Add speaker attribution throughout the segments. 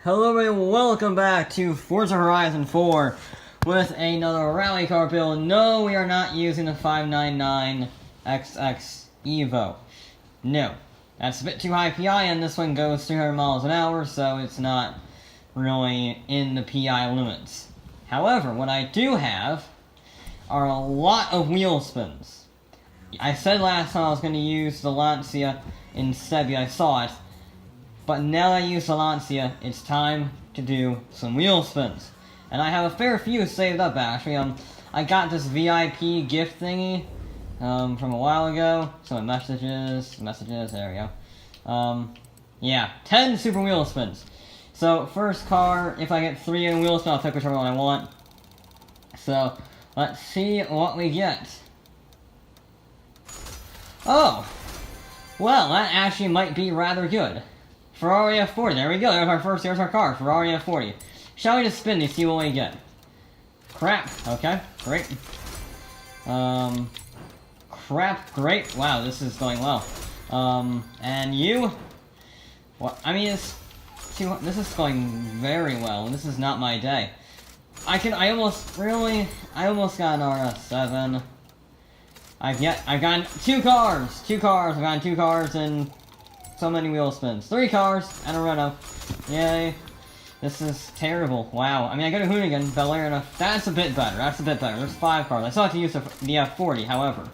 Speaker 1: Hello and welcome back to Forza Horizon 4 with another rally car build. No, we are not using the 599XX Evo. No, that's a bit too high PI, and this one goes 300 miles an hour, so it's not really in the PI limits. However, what I do have are a lot of wheel spins. I said last time I was going to use the Lancia instead, I saw it. But now that I use the Lancia, it's time to do some wheel spins. And I have a fair few saved up, actually. I got this VIP gift thingy from a while ago. So messages, there we go. Yeah, 10 super wheel spins. So, first car, if I get 3 in wheel spin, I'll pick whichever one I want. So, let's see what we get. Oh! Well, that actually might be rather good. Ferrari F40, there we go, there's our car, Ferrari F40. Shall we just spin to see what we get? Crap, okay, great. Crap, great, wow, this is going well. And you? What, I mean, this is going very well, and this is not my day. I almost got an RS7. I've gotten two cars, I've gotten 2 cars and so many wheel spins. 3 cars and a Renault. Yay. This is terrible. Wow. I mean, I got a Hoonigan, Bel Air, and that's a bit better. There's 5 cars. I still have to use the F40, however.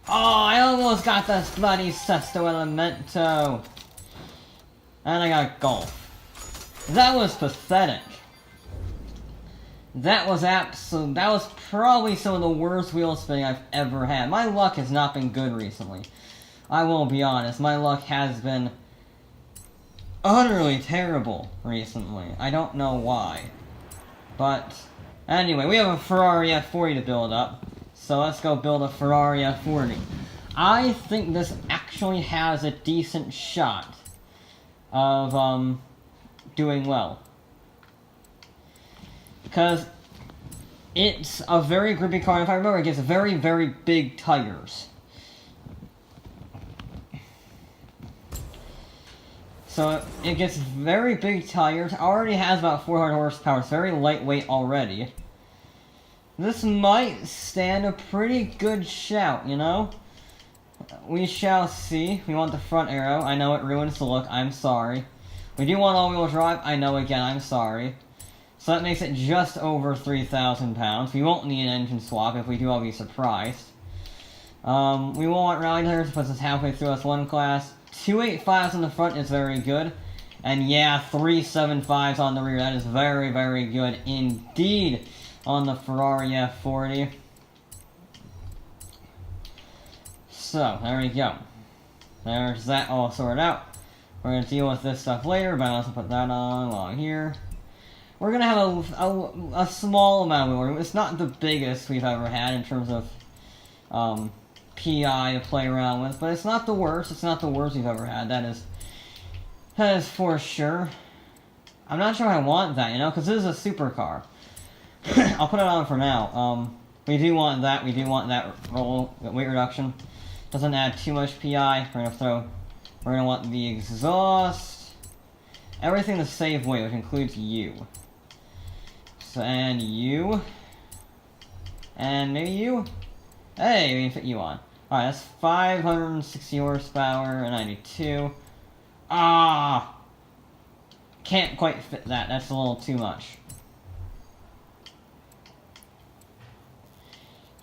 Speaker 1: Oh, I almost got this bloody Sesto Elemento. And I got Golf. That was pathetic. That was probably some of the worst wheel spinning I've ever had. My luck has not been good recently. I will be honest, my luck has been utterly terrible recently. I don't know why. But, anyway, we have a Ferrari F40 to build up. So let's go build a Ferrari F40. I think this actually has a decent shot of, doing well. Because it's a very grippy car, and if I remember, it gets very, very big tires. So, it gets very big tires, already has about 400 horsepower, it's very lightweight already. This might stand a pretty good shout, you know? We shall see. We want the front arrow. I know it ruins the look, I'm sorry. We do want all-wheel drive. I know, again, I'm sorry. So that makes it just over 3,000 pounds. We won't need an engine swap. If we do, I'll be surprised. We won't want rally tires, puts us halfway through S1 class. 285s on the front is very good. And yeah, 375s on the rear. That is very, very good indeed on the Ferrari F40. So, there we go. There's that all sorted out. We're going to deal with this stuff later, but I'll also put that on while I'm here. We're going to have a small amount of wheel. It's not the biggest we've ever had in terms of PI to play around with, but it's not the worst. It's not the worst we've ever had. That is for sure. I'm not sure I want that, you know, because this is a supercar. I'll put it on for now. We do want that. We do want that weight reduction. Doesn't add too much PI. We're gonna want the exhaust. Everything to save weight, which includes you. So, and you. And maybe you. Hey, we can fit you on. Alright, that's 560 horsepower and 92. Ah! Can't quite fit that. That's a little too much.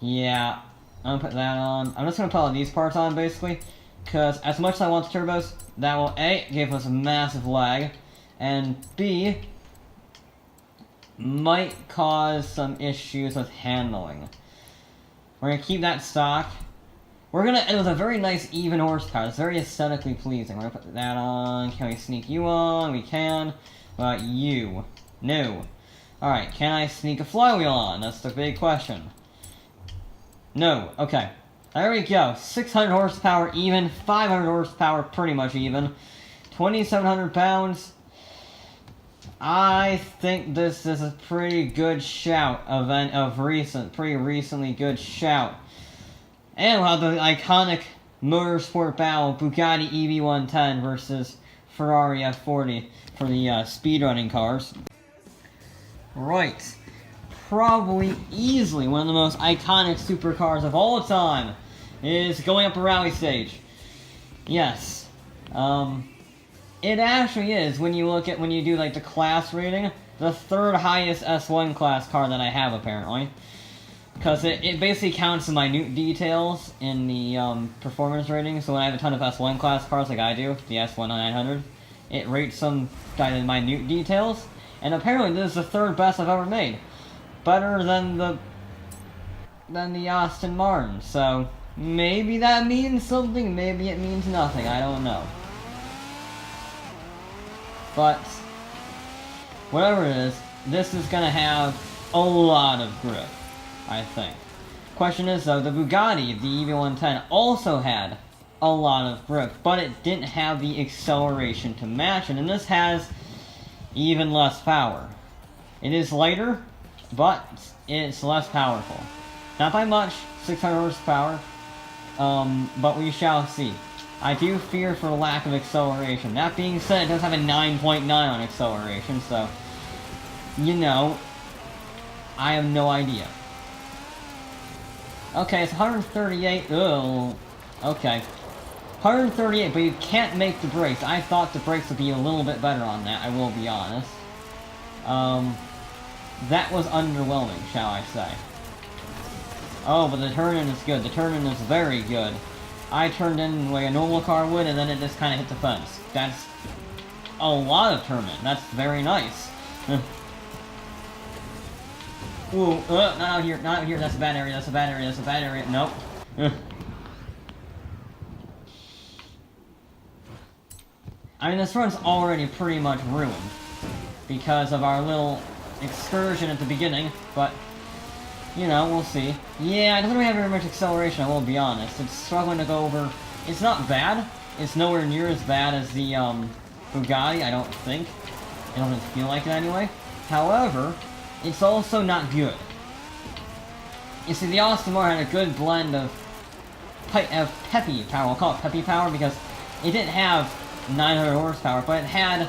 Speaker 1: Yeah, I'm gonna put that on. I'm just gonna put all these parts on, basically. Because as much as I want the turbos, that will A, give us a massive lag, and B, might cause some issues with handling. We're going to keep that stock. We're going to end with a very nice even horsepower. It's very aesthetically pleasing. We're going to put that on. Can we sneak you on? We can. What about you? No. Alright, can I sneak a flywheel on? That's the big question. No. Okay. There we go. 600 horsepower even. 500 horsepower pretty much even. 2,700 pounds. I think this is a pretty good shout pretty recently good shout. And we'll have the iconic motorsport battle Bugatti EV110 versus Ferrari F40 for the speedrunning cars. Right. Probably easily one of the most iconic supercars of all time is going up a rally stage. Yes. It actually is, when you do like the class rating, the third highest S1 class car that I have, apparently. Because it basically counts the minute details in the performance rating. So when I have a ton of S1 class cars like I do, the S1900, it rates them by the minute details. And apparently this is the third best I've ever made. Better than the Aston Martin. So maybe that means something, maybe it means nothing, I don't know. But whatever it is, this is gonna have a lot of grip, I think. Question is though, the Bugatti, the EV110, also had a lot of grip, but it didn't have the acceleration to match it, and this has even less power. It is lighter, but it's less powerful. Not by much, 600 horsepower, but we shall see. I do fear for lack of acceleration. That being said, it does have a 9.9 on acceleration, so, you know, I have no idea. Okay, it's 138, ugh, okay. 138, but you can't make the brakes. I thought the brakes would be a little bit better on that, I will be honest. That was underwhelming, shall I say. Oh, but the turn-in is good. The turn-in is very good. I turned in the way a normal car would, and then it just kind of hit the fence. That's a lot of turn-in. That's very nice. Ooh, not out here, not out here. That's a bad area, that's a bad area, that's a bad area. Nope. I mean, this run's already pretty much ruined because of our little excursion at the beginning, but, you know, we'll see. Yeah, it doesn't really have very much acceleration, I will be honest. It's struggling to go over... It's not bad. It's nowhere near as bad as the, Bugatti, I don't think. It doesn't feel like it anyway. However, it's also not good. You see, the Aston Martin had a good blend of peppy power. We'll call it peppy power because it didn't have 900 horsepower, but it had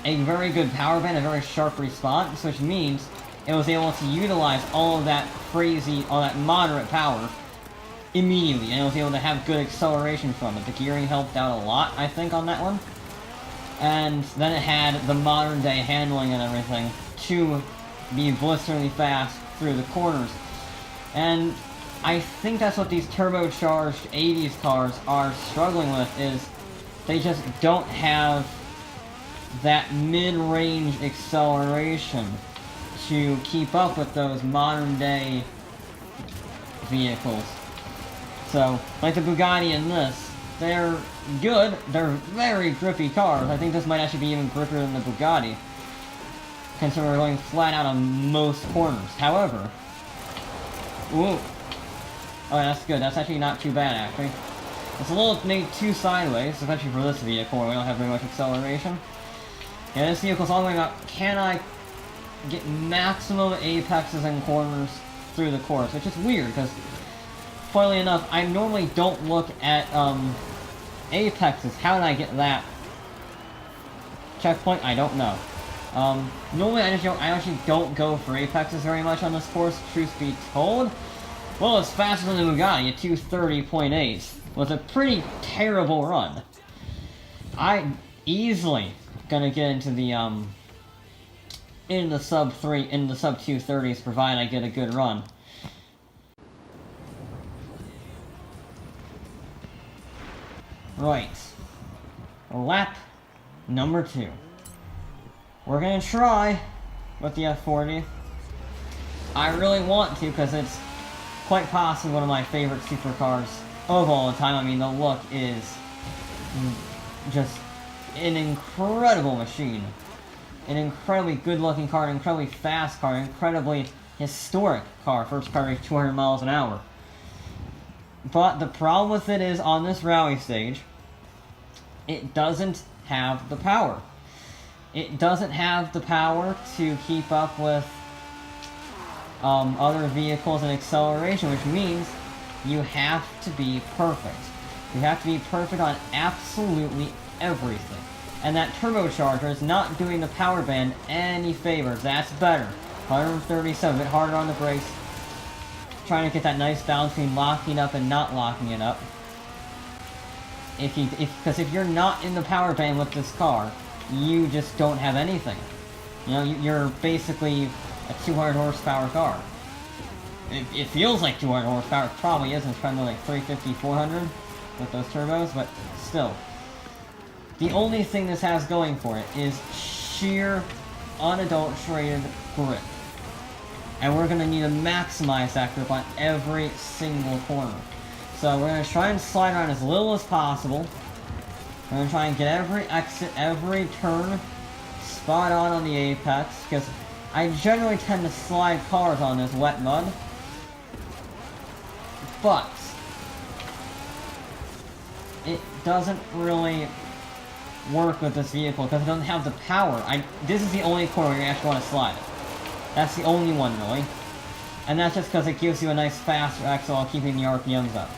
Speaker 1: a very good power band, a very sharp response, which means it was able to utilize all of that all that moderate power immediately, and it was able to have good acceleration from it. The gearing helped out a lot, I think, on that one. And then it had the modern day handling and everything to be blisteringly fast through the corners. And I think that's what these turbocharged 80s cars are struggling with, is they just don't have that mid-range acceleration to keep up with those modern day vehicles. So, like the Bugatti and this, they're good, they're very grippy cars. I think this might actually be even grippier than the Bugatti, considering we're going flat out on most corners. However, ooh, oh, that's good, that's actually not too bad, actually. It's a little maybe too sideways, especially for this vehicle where we don't have very much acceleration. Yeah, this vehicle's all the way up. Can I get maximum apexes and corners through the course? Which is weird, because, funnily enough, I normally don't look at, apexes. How did I get that checkpoint? I don't know. Normally I actually don't go for apexes very much on this course, truth be told. Well, it's faster than the Bugatti at 230.8. Was a pretty terrible run. I easily gonna get into the sub 230s, provided I get a good run. Right. Lap number 2. We're gonna try with the F40. I really want to, because it's quite possibly one of my favorite supercars of all the time. I mean, the look is just an incredible machine. An incredibly good-looking car, an incredibly fast car, an incredibly historic car. First car to reach 200 miles an hour. But the problem with it is, on this rally stage, it doesn't have the power. It doesn't have the power to keep up with other vehicles and acceleration, which means you have to be perfect. You have to be perfect on absolutely everything. And that turbocharger is not doing the power band any favors. That's better. 137, a bit harder on the brakes. Trying to get that nice balance between locking up and not locking it up. Because if you're not in the power band with this car, you just don't have anything. You know, you're basically a 200 horsepower car. It feels like 200 horsepower. It probably isn't. It's probably like 350, 400 with those turbos, but still. The only thing this has going for it is sheer, unadulterated grip. And we're going to need to maximize that grip on every single corner. So we're going to try and slide around as little as possible. We're going to try and get every exit, every turn spot on the apex, because I generally tend to slide cars on this wet mud. But it doesn't really work with this vehicle because it doesn't have the power. This is the only corner where you actually want to slide it. That's the only one, really. And that's just because it gives you a nice faster exit while keeping the RPMs up.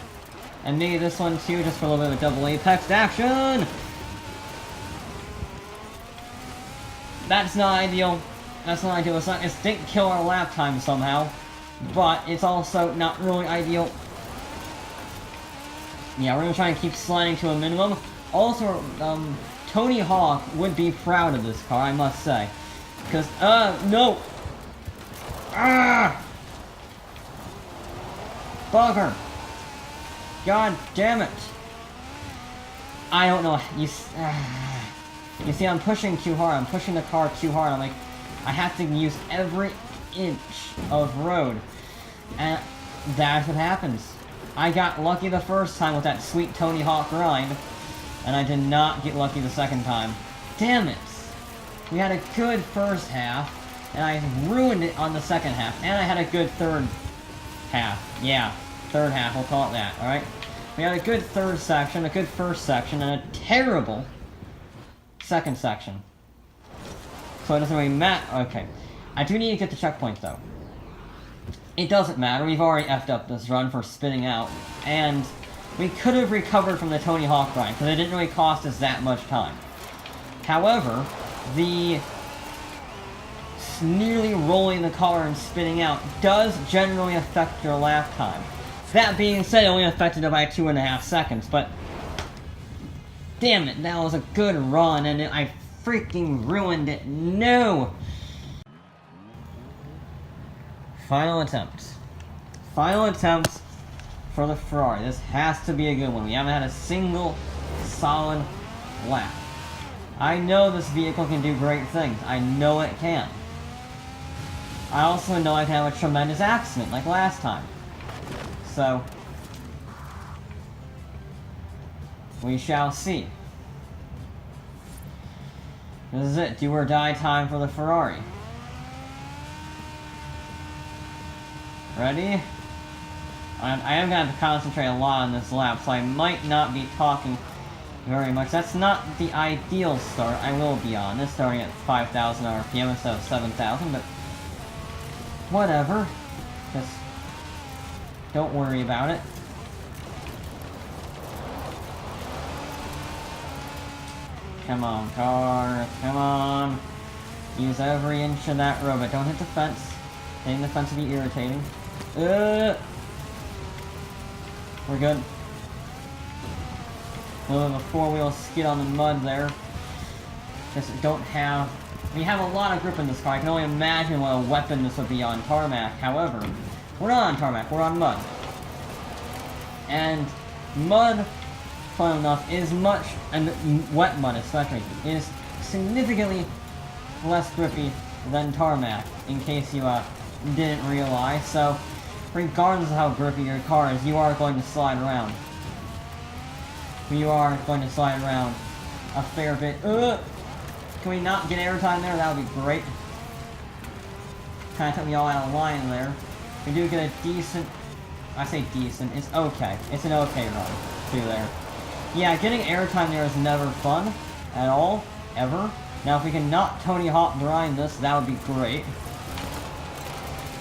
Speaker 1: And maybe this one too, just for a little bit of a double apex action! That's not ideal. That's not ideal. It didn't kill our lap time somehow. But it's also not really ideal. Yeah, we're gonna try and keep sliding to a minimum. Also, Tony Hawk would be proud of this car, I must say. Because, no! Ah! Bugger! God damn it! I don't know, you see, I'm pushing too hard, I'm pushing the car too hard, I'm like, I have to use every inch of road. And that's what happens. I got lucky the first time with that sweet Tony Hawk grind, and I did not get lucky the second time. Damn it! We had a good first half, and I ruined it on the second half, and I had a good third half. Yeah, third half, we'll call it that, alright? We had a good third section, a good first section, and a terrible second section. So it doesn't really matter. Okay. I do need to get the checkpoint, though. It doesn't matter, we've already effed up this run for spinning out, and we could have recovered from the Tony Hawk grind, because it didn't really cost us that much time. However, the nearly rolling the car and spinning out does generally affect your lap time. That being said, it only affected it by 2.5 seconds, but damn it, that was a good run, and I freaking ruined it. No! Final attempt. Final attempt for the Ferrari. This has to be a good one. We haven't had a single solid lap. I know this vehicle can do great things. I know it can. I also know I can have a tremendous accident like last time. So, we shall see. This is it. Do or die time for the Ferrari. Ready? I am going to have to concentrate a lot on this lap, so I might not be talking very much. That's not the ideal start, I will be honest, starting at 5,000 RPM instead of 7,000, but whatever. Just don't worry about it. Come on, car, come on. Use every inch of that road, but don't hit the fence. Hitting the fence would be irritating. We're good. A little bit of a four-wheel skid on the mud there. Just don't have... We have a lot of grip in this car. I can only imagine what a weapon this would be on tarmac. However, we're not on tarmac, we're on mud. And mud, fun enough, is much, and wet mud especially, is significantly less grippy than tarmac, in case you didn't realize. So, regardless of how grippy your car is, you are going to slide around. You are going to slide around a fair bit. Can we not get airtime there? That would be great. Kind of took me all out of line there. We do get a decent... I say decent, it's okay. It's an okay run through there. Yeah, getting airtime there is never fun at all, ever. Now, if we can not Tony Hawk grind this, that would be great.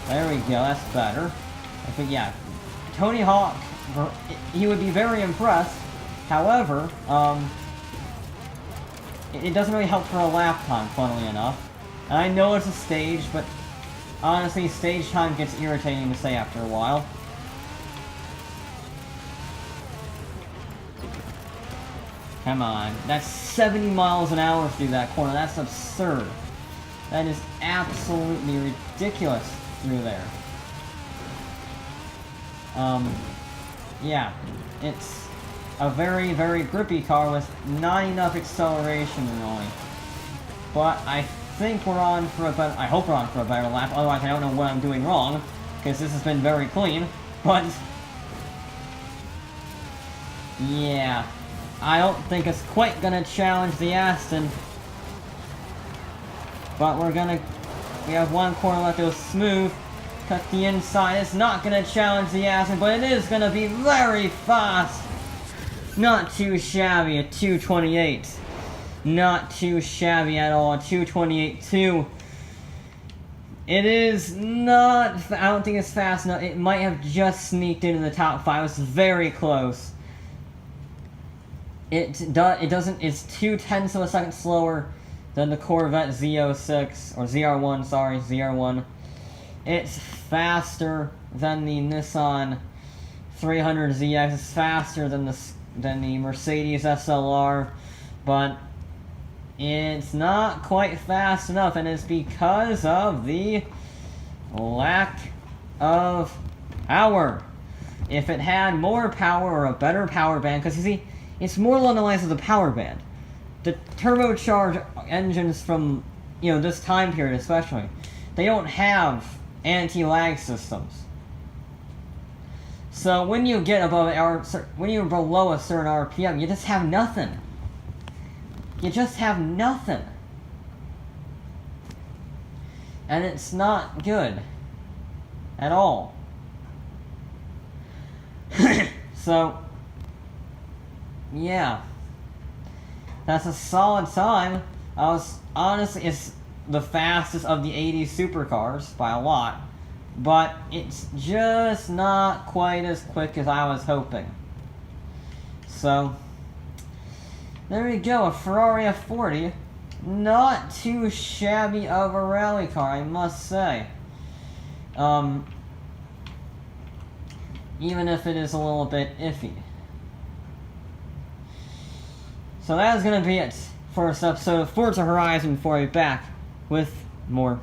Speaker 1: There we go, that's better. But yeah, Tony Hawk, he would be very impressed. However, it doesn't really help for a lap time, funnily enough. And I know it's a stage, but honestly, stage time gets irritating to say after a while. Come on. That's 70 miles an hour through that corner. That's absurd. That is absolutely ridiculous through there. Yeah. It's a very, very grippy car with not enough acceleration, really. But I think we're on for a better... I hope we're on for a better lap. Otherwise, I don't know what I'm doing wrong. Because this has been very clean. But... yeah. I don't think it's quite gonna challenge the Aston. But we're gonna... we have one corner left. It was smooth. Cut the inside. It's not gonna challenge the Aston, but it is gonna be very fast. Not too shabby at 228. Not too shabby at all. 228.2. It is not... I don't think it's fast enough. It might have just sneaked into the top 5. It was very close. It doesn't... It's 0.2 of a second slower than the Corvette Z06. Or ZR1, sorry. ZR1. It's faster than the Nissan 300ZX. It's faster than the Mercedes SLR. But it's not quite fast enough, and it's because of the lack of power. If it had more power or a better power band, because you see, it's more along the lines of the power band. The turbocharged engines from, you know, this time period especially, they don't have anti-lag systems. So when you get when you're below a certain RPM, you just have nothing. You just have nothing. And it's not good. At all. So, yeah. That's a solid time. Honestly, it's the fastest of the 80 supercars by a lot. But it's just not quite as quick as I was hoping. So, there you go, a Ferrari F40. Not too shabby of a rally car, I must say. Even if it is a little bit iffy. So that is going to be it for this episode of Forza Horizon before I be back with more